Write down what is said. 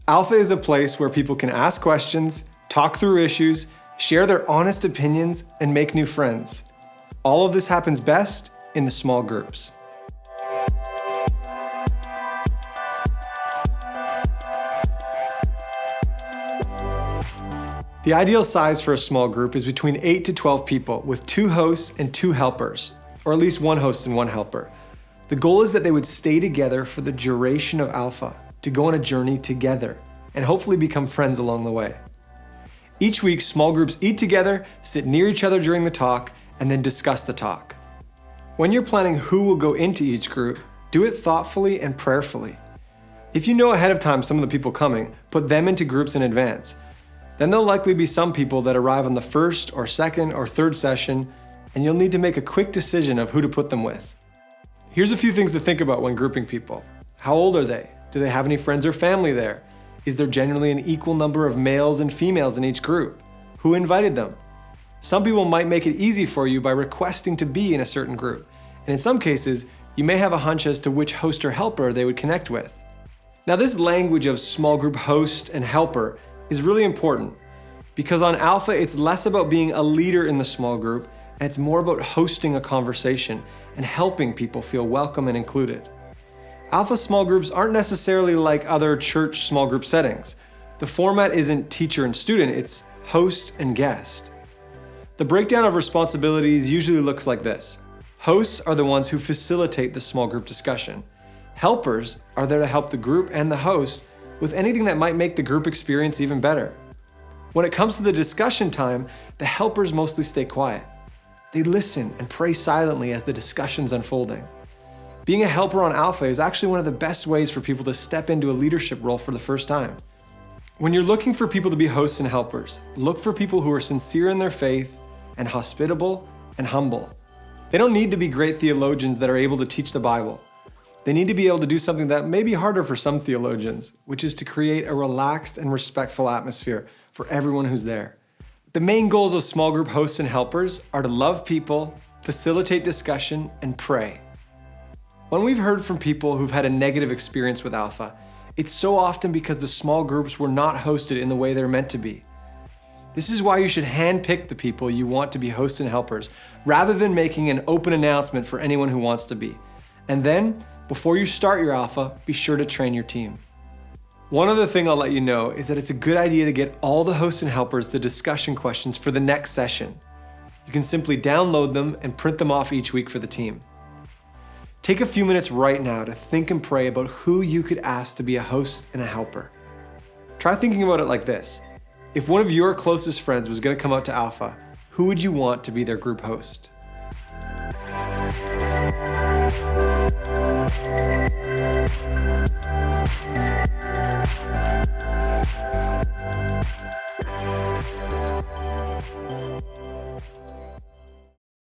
Alpha is a place where people can ask questions, talk through issues, share their honest opinions, and make new friends. All of this happens best in the small groups. The ideal size for a small group is between 8 to 12 people with 2 hosts and 2 helpers, or at least 1 host and 1 helper. The goal is that they would stay together for the duration of Alpha, to go on a journey together, and hopefully become friends along the way. Each week, small groups eat together, sit near each other during the talk, and then discuss the talk. When you're planning who will go into each group, do it thoughtfully and prayerfully. If you know ahead of time some of the people coming, put them into groups in advance. Then there'll likely be some people that arrive on the first or second or third session, and you'll need to make a quick decision of who to put them with. Here's a few things to think about when grouping people. How old are they? Do they have any friends or family there? Is there generally an equal number of males and females in each group? Who invited them? Some people might make it easy for you by requesting to be in a certain group, and in some cases, you may have a hunch as to which host or helper they would connect with. Now, this language of small group host and helper is really important because on Alpha, it's less about being a leader in the small group and it's more about hosting a conversation and helping people feel welcome and included. Alpha small groups aren't necessarily like other church small group settings. The format isn't teacher and student, it's host and guest. The breakdown of responsibilities usually looks like this. Hosts are the ones who facilitate the small group discussion. Helpers are there to help the group and the host with anything that might make the group experience even better. When it comes to the discussion time, the helpers mostly stay quiet. They listen and pray silently as the discussion's unfolding. Being a helper on Alpha is actually one of the best ways for people to step into a leadership role for the first time. When you're looking for people to be hosts and helpers, look for people who are sincere in their faith and hospitable and humble. They don't need to be great theologians that are able to teach the Bible. They need to be able to do something that may be harder for some theologians, which is to create a relaxed and respectful atmosphere for everyone who's there. The main goals of small group hosts and helpers are to love people, facilitate discussion, and pray. When we've heard from people who've had a negative experience with Alpha, it's so often because the small groups were not hosted in the way they're meant to be. This is why you should handpick the people you want to be hosts and helpers, rather than making an open announcement for anyone who wants to be. And then, before you start your Alpha, be sure to train your team. One other thing I'll let you know is that it's a good idea to get all the hosts and helpers the discussion questions for the next session. You can simply download them and print them off each week for the team. Take a few minutes right now to think and pray about who you could ask to be a host and a helper. Try thinking about it like this. If one of your closest friends was going to come out to Alpha, who would you want to be their group host?